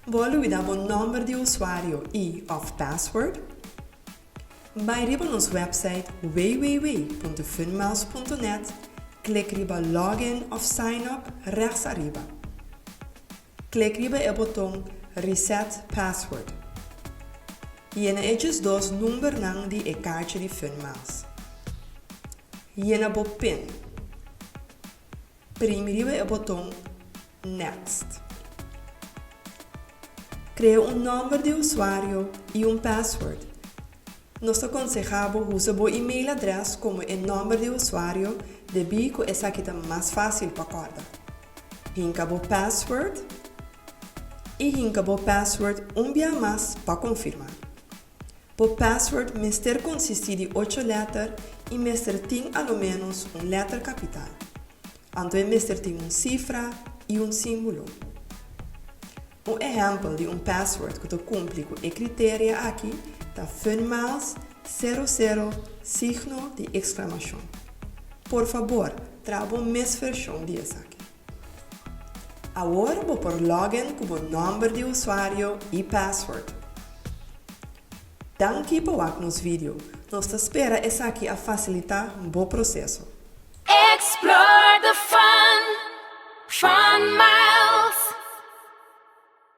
Vou dar o número de usuário e of password. Vai riba nosso website www.funmouse.net, clique riba Login of Sign Up rechts arriba. Clique riba o botão Reset Password. Jena estes dois números de e kaartje de Funmouse. Jena bo PIN. Prime riba o botão Next. Cria número de usuário e password. Nós aconselhamos usar o e-mail address como o número de usuário de bico essa que é mais fácil para acordar. Hinca o password e hinca o password vez mais para confirmar. O password mister consiste de 8 letras e mister tem ao menos letra capital. Então mister tem cifra e símbolo. Exemplo de password que cumpre com o critério aqui é Funmouse 00 signo de exclamação. Por favor, traga uma versão dessa aqui. Agora vou por login com o número de usuário e password. Danke por ver nos vídeos. Nós espera essa aqui a facilitar o processo. Explore the fun, my